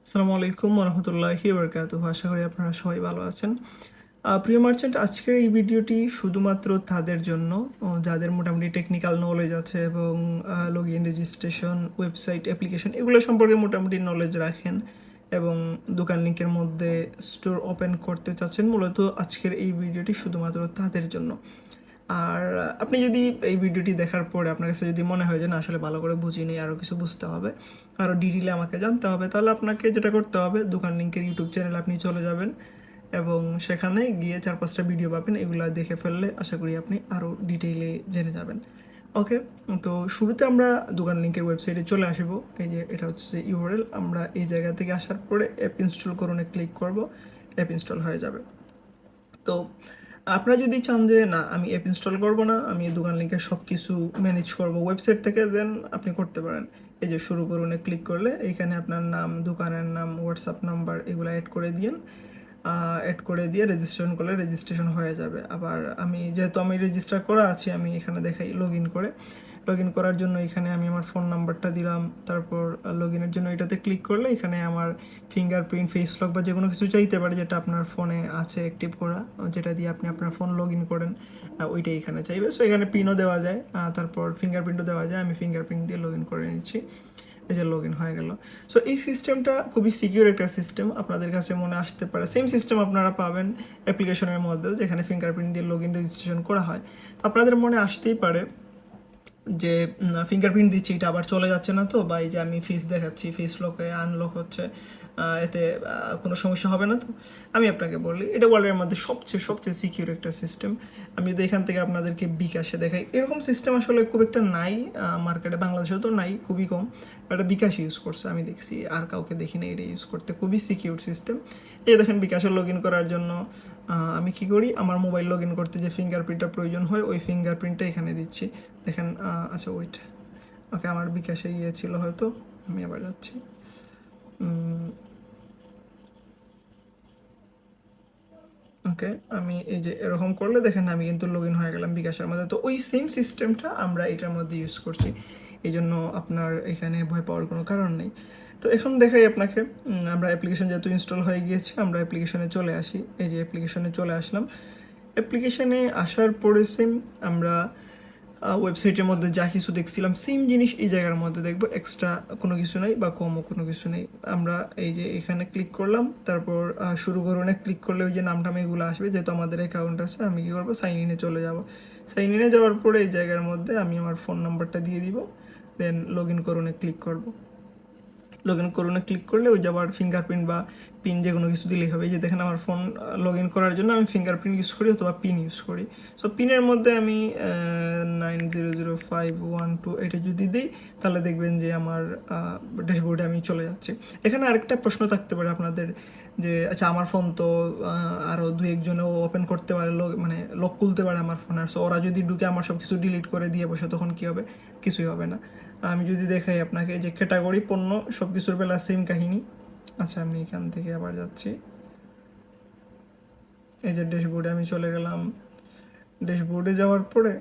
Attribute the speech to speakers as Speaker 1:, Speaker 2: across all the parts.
Speaker 1: আসসালামু আলাইকুম রহমতুল্লাহি বারকাতুহু। আশা করি আপনারা সবাই ভালো আছেন। প্রিয় মার্চেন্ট, আজকের এই ভিডিওটি শুধুমাত্র তাদের জন্য যাদের মোটামুটি টেকনিক্যাল নলেজ আছে এবং log in registration, website, application এগুলো সম্পর্কে মোটামুটি নলেজ রাখেন এবং দোকান লিঙ্কের মধ্যে স্টোর ওপেন করতে চাচ্ছেন। মূলত আজকের এই ভিডিওটি শুধুমাত্র তাদের জন্য। আর আপনি যদি এই ভিডিওটি দেখার পরে আপনার কাছে যদি মনে হয় যে না আসলে ভালো করে বুঝিনি, আরও কিছু বুঝতে হবে, আরও ডিটেলে আমাকে জানতে হবে, তাহলে আপনাকে যেটা করতে হবে, দোকান লিঙ্কের ইউটিউব চ্যানেলে আপনি চলে যাবেন এবং সেখানে গিয়ে 4-5টা ভিডিও পাবেন। এগুলো দেখে ফেললে আশা করি আপনি আরও ডিটেইলে জেনে যাবেন। ওকে, তো শুরুতে আমরা দোকান লিঙ্কের ওয়েবসাইটে চলে আসব। এই যে এটা হচ্ছে ইউআরএল। আমরা এই জায়গা থেকে আসার পরে অ্যাপ ইনস্টল করুনে ক্লিক করব, অ্যাপ ইনস্টল হয়ে যাবে। তো আপনারা যদি চান যে না আমি অ্যাপ ইনস্টল করব না, আমি দোকান লিঙ্কের সব কিছু ম্যানেজ করব ওয়েবসাইট থেকে, দেন আপনি করতে পারেন। এই যে শুরু করুনে ক্লিক করলে এইখানে আপনার নাম, দোকানের নাম, হোয়াটসঅ্যাপ নাম্বার এগুলো অ্যাড করে দিন। অ্যাড করে দিয়ে রেজিস্ট্রেশন করলে রেজিস্ট্রেশন হয়ে যাবে। আবার যেহেতু আমি রেজিস্টার করা আছি, আমি এখানে দেখাই লগ ইন করে। লগ ইন করার জন্য এখানে আমি আমার ফোন নাম্বারটা দিলাম। তারপর লগ ইনের জন্য এটাতে ক্লিক করলে এখানে আমার ফিঙ্গারপ্রিন্ট, ফেস লক বা যে কোনো কিছু চাইতে পারে যেটা আপনার ফোনে আছে অ্যাক্টিভ করা, যেটা দিয়ে আপনি আপনার ফোন লগ ইন করেন, ওইটাই এখানে চাইবে। সো এখানে পিনও দেওয়া যায়, তারপর ফিঙ্গারপ্রিন্টও দেওয়া যায়। আমি ফিঙ্গারপ্রিন্ট দিয়ে লগ ইন করে নিচ্ছি। এই যে লগ ইন হয়ে গেল। সো এই সিস্টেমটা খুবই সিকিউর একটা সিস্টেম। আপনাদের কাছে মনে আসতে পারে সেম সিস্টেম আপনারা পাবেন অ্যাপ্লিকেশনের মধ্যেও, যেখানে ফিঙ্গারপ্রিন্ট দিয়ে লগ ইন রেজিস্ট্রেশন করা হয়। তো আপনাদের মনে আসতেই পারে যে ফিঙ্গারপ্রিন্ট দিচ্ছি, এটা আবার চলে যাচ্ছে না তো, বা এই যে আমি ফেস দেখাচ্ছি, ফেস লকে আনলক হচ্ছে, এতে কোনো সমস্যা হবে না তো। আমি আপনাকে বলি, এটা ওয়ার্ল্ডের মধ্যে সবচেয়ে সবচেয়ে সিকিউর একটা সিস্টেম। আমি যদি এখান থেকে আপনাদেরকে বিকাশে দেখাই, এরকম সিস্টেম আসলে খুব একটা নাই মার্কেটে, বাংলাদেশেও তো নাই, খুবই কম। এটা বিকাশ ইউজ করছে আমি দেখছি, আর কাউকে দেখি না এটা ইউজ করতে। খুবই সিকিউর সিস্টেম। এই দেখেন, বিকাশে লগ ইন করার জন্য আমি কী করি, আমার মোবাইল লগ ইন করতে যে ফিঙ্গারপ্রিন্টটা প্রয়োজন হয়, ওই ফিঙ্গারপ্রিন্টটা এখানে দিচ্ছি। দেখেন, আচ্ছা ওয়েট, ওকে আমার বিকাশে ছিল হয়তো, আমি আবার যাচ্ছি। ওকে, আমি এই যে এরকম করলে দেখেন আমি কিন্তু লগ ইন হয়ে গেলাম বিকাশের মধ্যে। তো ওই সেম সিস্টেমটা আমরা এটার মধ্যে ইউজ করছি, এই জন্য আপনার এখানে ভয় পাওয়ার কোনো কারণ নেই। তো এখন দেখাই আপনাকে, আমরা অ্যাপ্লিকেশন যেহেতু ইনস্টল হয়ে গিয়েছে, আমরা অ্যাপ্লিকেশনে চলে আসি। এই যে অ্যাপ্লিকেশনে চলে আসলাম। অ্যাপ্লিকেশনে আসার পরে সেম আমরা ওয়েবসাইটের মধ্যে যা কিছু দেখছিলাম সেম জিনিস এই জায়গার মধ্যে দেখবো, এক্সট্রা কোনো কিছু নেই বা কমও কোনো কিছু নেই। আমরা এই যে এখানে ক্লিক করলাম, তারপর শুরু করুনে ক্লিক করলে ওই যে নামটাম এগুলো আসবে, যেহেতু আমাদের অ্যাকাউন্ট আছে আমি কী করবো, সাইন ইনে চলে যাব। সাইন ইনে যাওয়ার পরে এই জায়গার মধ্যে আমি আমার ফোন নাম্বারটা দিয়ে দিব, দেন লগ ইন করুনে ক্লিক করব। লগ ইন করুনে ক্লিক করলে ওই যে আবার ফিঙ্গারপ্রিন্ট বা পিন যে কোনো কিছু দিলেই হবে। এই যে দেখেন আমার ফোন লগ ইন করার জন্য আমি ফিঙ্গারপ্রিন্ট ইউজ করি অথবা পিন ইউজ করি। সো পিনের মধ্যে আমি 900512 এটা যদি দিই, তাহলে দেখবেন যে আমার ড্যাশবোর্ডে আমি চলে যাচ্ছি। এখানে আরেকটা প্রশ্ন থাকতে পারে আপনাদের যে আচ্ছা আমার ফোন তো আরও দু একজনেও ওপেন করতে পারে, মানে লক খুলতে পারে আমার ফোনের। সো ওরা যদি ঢুকে আমার সব কিছু ডিলিট করে দিয়ে বসে, তখন কী হবে? কিছুই হবে না। আমি যদি দেখাই আপনাকে যে ক্যাটাগরি পণ্য সব কিছুর বেলা সেম কাহিনী। আচ্ছা আমি এখান থেকে আবার যাচ্ছি, এই যে ড্যাশবোর্ডে আমি চলে গেলাম। ড্যাশবোর্ডে যাওয়ার পরে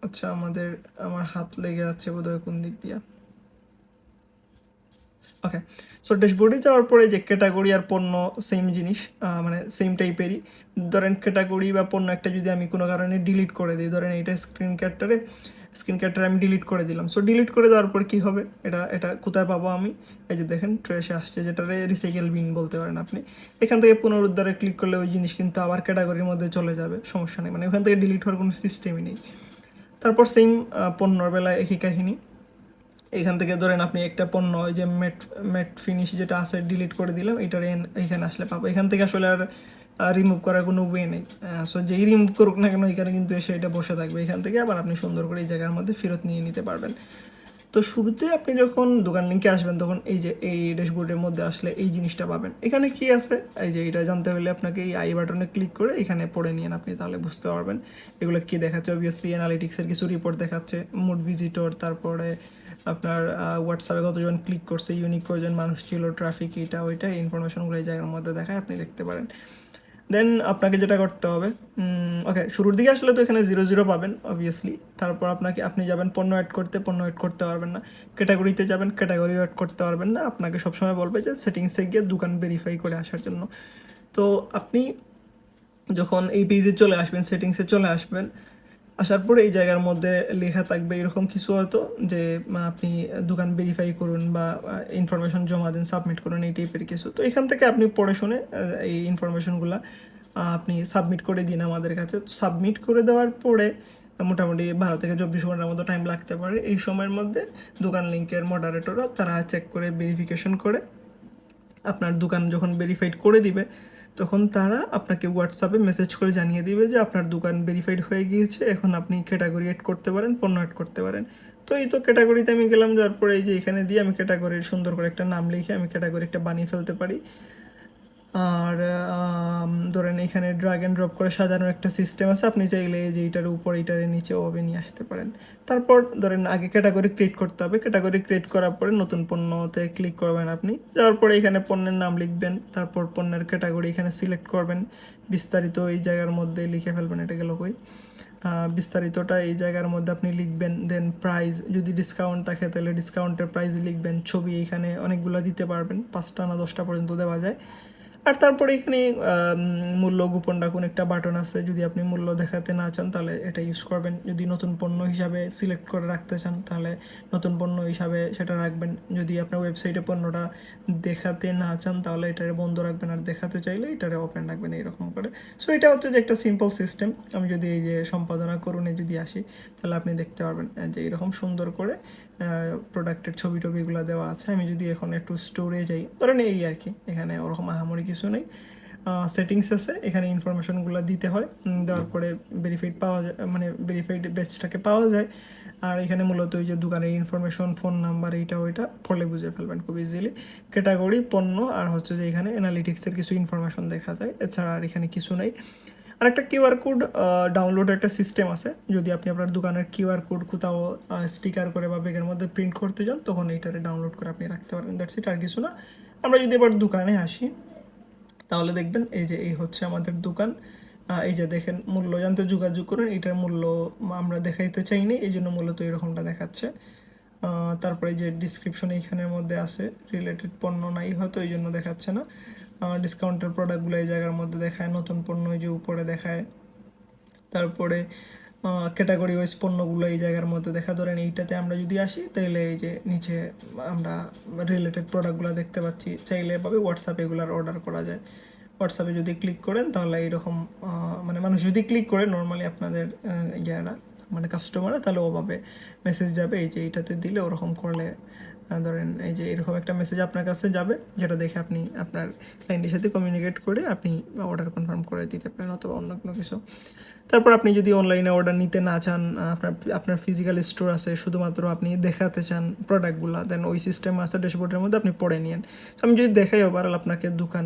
Speaker 1: আচ্ছা আমার হাত লেগে যাচ্ছে বোধহয় কোন দিক দিয়া। ওকে, সো ড্যাশবোর্ডে যাওয়ার পরে যে ক্যাটাগরি আর পণ্য সেম জিনিস, মানে সেম টাইপেরই। ধরেন ক্যাটাগরি বা পণ্য একটা যদি আমি কোনো কারণে ডিলিট করে দিই, ধরেন এইটা স্ক্রিন ক্যারেক্টারে আমি ডিলিট করে দিলাম। সো ডিলিট করে দেওয়ার পর কী হবে, এটা কোথায় পাবো আমি? এই যে দেখেন ট্রেশে আসছে, যেটারে রিসাইকেল বিন বলতে পারেন আপনি। এখান থেকে পুনরুদ্ধারে ক্লিক করলে ওই জিনিস কিন্তু আবার ক্যাটাগরির মধ্যে চলে যাবে, সমস্যা নেই, মানে ওখান থেকে ডিলিট হওয়ার কোনো সিস্টেমই নেই। তারপর সেম পণ্যর বেলায় একই কাহিনী। এখান থেকে ধরেন আপনি একটা পণ্য, ওই যে ম্যাট ফিনিশ যেটা আছে, ডিলিট করে দিলাম, এটার এখানে আসলে পাবো। এখান থেকে আসলে আর রিমুভ করার কোনো ওয়ে নেই। সো যেই রিমুভ করুক না কেন, এখানে কিন্তু এসে এটা বসে থাকবে। এখান থেকে আবার আপনি সুন্দর করে এই জায়গার মধ্যে ফেরত নিয়ে নিতে পারবেন। তো শুরুতে আপনি যখন দোকান লিঙ্কে আসবেন, তখন এই যে এই ড্যাশবোর্ডের মধ্যে আসলে এই জিনিসটা পাবেন। এখানে কি আছে, এই যে এটা জানতে হলে আপনাকে এই আই বাটনে ক্লিক করে এখানে পড়ে নিন আপনি, তাহলে বুঝতে পারবেন এগুলো কী দেখাচ্ছে। অবভিয়াসলি অ্যানালিটিক্সের কিছু রিপোর্ট দেখাচ্ছে, মোড ভিজিটর, তারপরে আপনার হোয়াটসঅ্যাপে কতজন ক্লিক করছে, ইউনিক কজন মানুষ ছিল, ট্রাফিক, এটা ওইটা, এই ইনফরমেশনগুলো এই জায়গার মধ্যে দেখায়, আপনি দেখতে পারেন। দেন আপনাকে যেটা করতে হবে, ওকে, শুরুর দিকে আসলে তো এখানে 0 0 পাবেন অবভিয়াসলি। তারপর আপনি যাবেন পণ্য অ্যাড করতে পারবেন না। ক্যাটাগরিতে যাবেন, ক্যাটাগরি অ্যাড করতে পারবেন না। আপনাকে সবসময় বলবে যে সেটিংসে গিয়ে দোকান ভেরিফাই করে আসার জন্য। তো আপনি যখন এই পেজে চলে আসবেন, সেটিংসে চলে আসবেন, আসার পরে এই জায়গার মধ্যে লেখা থাকবে এরকম কিছু হয়তো যে আপনি দোকান ভেরিফাই করুন বা ইনফরমেশন জমা দেন, সাবমিট করুন, এই টাইপের কিছু। তো এখান থেকে আপনি পড়ে শুনে এই ইনফরমেশনগুলো আপনি সাবমিট করে দিন আমাদের কাছে। তো সাবমিট করে দেওয়ার পরে মোটামুটি 12 থেকে 24 ঘন্টার মতো টাইম লাগতে পারে। এই সময়ের মধ্যে দোকান লিঙ্কের মডারেটররা তারা চেক করে ভেরিফিকেশন করে আপনার দোকান যখন ভেরিফাইড করে দিবে, তখন তারা আপনাকে হোয়াটসঅ্যাপে মেসেজ করে জানিয়ে দিবে যে আপনার দোকান ভেরিফাইড হয়ে গিয়েছে, এখন আপনি ক্যাটাগরি অ্যাড করতে পারেন, পণ্য অ্যাড করতে পারেন। তো এই তো ক্যাটাগরিতে আমি গেলাম, যাওয়ার পরে এই যে এখানে দিয়ে আমি ক্যাটাগরির সুন্দর করে একটা নাম লিখে আমি ক্যাটাগরি একটা বানিয়ে ফেলতে পারি। আর ধরেন এখানে ড্রাগ অ্যান্ড ড্রপ করে সাজানোর একটা সিস্টেম আছে, আপনি চাইলে যে এইটার উপর এইটার নিচে ওভাবে নিয়ে আসতে পারেন। তারপর ধরেন আগে ক্যাটাগরি ক্রিয়েট করতে হবে, ক্যাটাগরি ক্রিয়েট করার পরে নতুন পণ্যতে ক্লিক করবেন আপনি। যাওয়ার পরে এখানে পণ্যের নাম লিখবেন, তারপর পণ্যের ক্যাটাগরি এখানে সিলেক্ট করবেন, বিস্তারিত এই জায়গার মধ্যে লিখে ফেলবেন। এটা গেল কই, বিস্তারিতটা এই জায়গার মধ্যে আপনি লিখবেন। দেন প্রাইস, যদি ডিসকাউন্ট থাকে তাহলে ডিসকাউন্টের প্রাইস লিখবেন। ছবি এখানে অনেকগুলো দিতে পারবেন, 5টা না 10টা পর্যন্ত দেওয়া যায়। আর তারপরে এখানে মূল্য গোপন রাখুন একটা বাটন আছে, যদি আপনি মূল্য দেখাতে না চান তাহলে এটা ইউজ করবেন। যদি নতুন পণ্য হিসাবে সিলেক্ট করে রাখতে চান তাহলে নতুন পণ্য হিসাবে সেটা রাখবেন। যদি আপনার ওয়েবসাইটে পণ্যটা দেখাতে না চান তাহলে এটারে বন্ধ রাখবেন, আর দেখাতে চাইলে এটারে ওপেন রাখবেন, এইরকম করে। সো এটা হচ্ছে যে একটা সিম্পল সিস্টেম। আমি যদি এই যে সম্পাদনা করুনে যদি আসি, তাহলে আপনি দেখতে পারবেন যে এরকম সুন্দর করে প্রোডাক্টের ছবি টবিগুলো দেওয়া আছে। আমি যদি এখন একটু স্টোরে যাই, ধরেন এই আর কি, এখানে ওরকম আহামরি কিছু নেই। সেটিংস আছে, এখানে ইনফরমেশনগুলো দিতে হয়, দেওয়ার পরে ভেরিফাইড পাওয়া যায়, মানে ভেরিফাইড ব্যাচটাকে পাওয়া যায়। আর এখানে মূলত ওই যে দোকানের ইনফরমেশন, ফোন নাম্বার, এইটা ওইটা পড়লে বুঝে ফেলবেন খুব ইজিলি। ক্যাটাগরি, পণ্য, আর হচ্ছে যে এখানে অ্যানালিটিক্সের কিছু ইনফরমেশন দেখা যায়। এছাড়া আর এখানে কিছু নেই। আর একটা কিউআর কোড ডাউনলোড একটা সিস্টেম আছে, যদি আপনি আপনার দোকানের কিউআর কোড কোথাও স্টিকার করে বা ব্যাগের মধ্যে প্রিন্ট করতে চান, তখন এইটারে ডাউনলোড করে আপনি রাখতে পারেন। দ্যাটস ইট, আর কিছু না। আমরা যদি এবার দোকানে আসি, তাহলে দেখবেন এই যে এই হচ্ছে আমাদের দোকান। এই যে দেখেন, মূল্য জানতে যোগাযোগ করুন, এটার মূল্য আমরা দেখাইতে চাইনি, এই জন্য মূলত এরকমটা দেখাচ্ছে। তারপরে যে ডিসক্রিপশন এইখানের মধ্যে আছে, রিলেটেড পণ্য নাই হয়তো এই জন্য দেখাচ্ছে না। ডিসকাউন্টের প্রোডাক্টগুলো এই জায়গার মধ্যে দেখায়, নতুন পণ্য এই যে উপরে দেখায়। তারপরে ক্যাটাগরি ওয়াইজ পণ্যগুলো এই জায়গার মধ্যে দেখা। ধরেন এইটাতে আমরা যদি আসি, তাহলে এই যে নিচে আমরা রিলেটেড প্রোডাক্টগুলো দেখতে পাচ্ছি। চাইলে এভাবে হোয়াটসঅ্যাপে এগুলার অর্ডার করা যায়। হোয়াটসঅ্যাপে যদি ক্লিক করেন তাহলে এইরকম মানে মানুষ যদি ক্লিক করে নর্মালি আপনাদের ইয়ারা মানে কাস্টমাররা, তাহলে ওভাবে মেসেজ যাবে। এই যে এইটাতে দিলে ওরকম করলে ধরেন এই যে এরকম একটা মেসেজ আপনার কাছে যাবে, যেটা দেখে আপনি আপনার ক্লায়েন্টের সাথে কমিউনিকেট করে আপনি অর্ডার কনফার্ম করে দিতে পারেন, অথবা অন্য কোনো কিছু। তারপর আপনি যদি অনলাইনে অর্ডার নিতে না চান, আপনার ফিজিক্যাল স্টোর আছে, শুধুমাত্র আপনি দেখাতে চান প্রোডাক্টগুলো, দেন ওই সিস্টেম আছে ড্যাশবোর্ডের মধ্যে, আপনি পড়ে নিন। তো আমি যদি দেখাই ওভারঅল আপনাকে দোকান,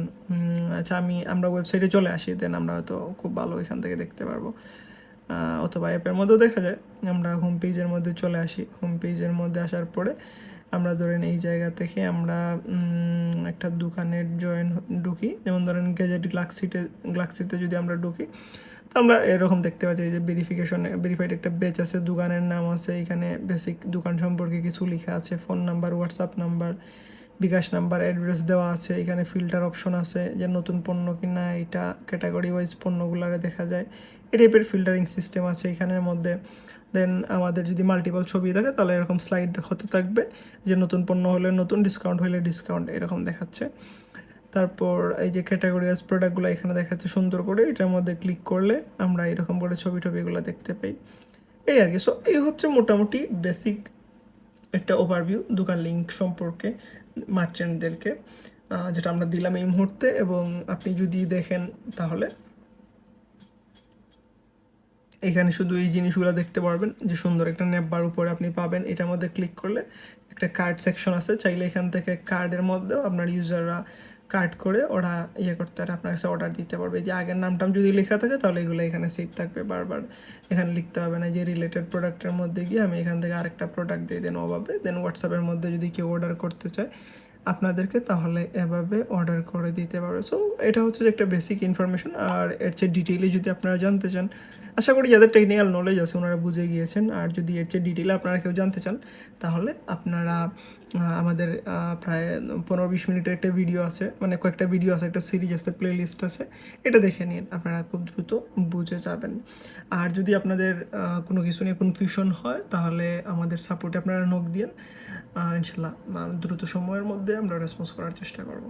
Speaker 1: আচ্ছা আমরা ওয়েবসাইটে চলে আসি, দেন আমরা হয়তো খুব ভালো এখান থেকে দেখতে পারবো, অথবা অ্যাপের মধ্যেও দেখা যায়। আমরা হোম পেজের মধ্যে চলে আসি, হোম পেজের মধ্যে আসার পরে আমরা ধরেন এই জায়গা থেকে আমরা একটা দোকানের ঢুকি, যেমন ধরেন গ্যাজেট গ্লাক্সিতে যদি আমরা ঢুকি, তো আমরা এরকম দেখতে পাচ্ছি যে ভেরিফাইড একটা বেচ আছে, দোকানের নাম আছে, এখানে বেসিক দোকান সম্পর্কে কিছু লেখা আছে, ফোন নাম্বার, হোয়াটসঅ্যাপ নাম্বার, বিকাশ নাম্বার, অ্যাড্রেস দেওয়া আছে। এখানে ফিল্টার অপশন আছে, যে নতুন পণ্য কিনা, এটা ক্যাটাগরি ওয়াইজ পণ্যগুলারে দেখা যায়। এই টাইপের ফিল্টারিং সিস্টেম আছে এখানের মধ্যে। দেন আমাদের যদি মাল্টিপল ছবি থাকে তাহলে এরকম স্লাইড হতে থাকবে, যে নতুন পণ্য হলে নতুন, ডিসকাউন্ট হলে ডিসকাউন্ট, এরকম দেখাচ্ছে। তারপর এই যে ক্যাটাগরি ওয়াইজ প্রোডাক্টগুলো এখানে দেখাচ্ছে সুন্দর করে, এটার মধ্যে ক্লিক করলে আমরা এরকম করে ছবি টবিগুলো দেখতে পাই, এই আর কি। সো এই হচ্ছে মোটামুটি বেসিক একটা ওভারভিউ দোকান লিঙ্ক সম্পর্কে মার্চেন্টদেরকে, যেটা আমরা দিলাম এই মুহূর্তে। এবং আপনি যদি দেখেন তাহলে এখানে শুধু এই জিনিসগুলো দেখতে পারবেন, যে সুন্দর একটা নেবার উপরে আপনি পাবেন। এটার মধ্যে ক্লিক করলে একটা কার্ড সেকশন আছে, চাইলে এখান থেকে কার্ডের মধ্যেও আপনার ইউজাররা কার্ড করে ওরা করতে পারে, আপনার কাছে অর্ডার দিতে পারবে। যে আগের নামটাম যদি লেখা থাকে তাহলে এগুলো এখানে সেভ থাকবে, বারবার এখানে লিখতে হবে না। যে রিলেটেড প্রোডাক্টের মধ্যে গিয়ে আমি এখান থেকে আরেকটা প্রোডাক্ট দিয়ে দেন ওভাবে। দেন হোয়াটসঅ্যাপের মধ্যে যদি কেউ অর্ডার করতে চায় আপনাদেরকে তাহলে এভাবে অর্ডার করে দিতে পারবে। সো এটা হচ্ছে যে একটা বেসিক ইনফরমেশন। আর এর চেয়ে ডিটেইলে যদি আপনারা জানতে চান, আশা করি যাদের টেকনিক্যাল নলেজ আছে ওনারা বুঝে গিয়েছেন। আর যদি এর চেয়ে ডিটেইলে আপনারা কেউ জানতে চান, তাহলে আপনারা আমাদের প্রায় 15-20 মিনিটের একটা ভিডিও আছে, মানে কয়েকটা ভিডিও আছে, একটা সিরিজ আছে, প্লেলিস্ট আছে, এটা দেখে নিন, আপনারা খুব দ্রুত বুঝে যাবেন। আর যদি আপনাদের কোনো কিছু নিয়ে কনফিউশন হয়, তাহলে আমাদের সাপোর্টে আপনারা নক দিন। ইনশাল্লাহ দ্রুত সময়ের মধ্যে আমরা রেসপন্স করার চেষ্টা করব।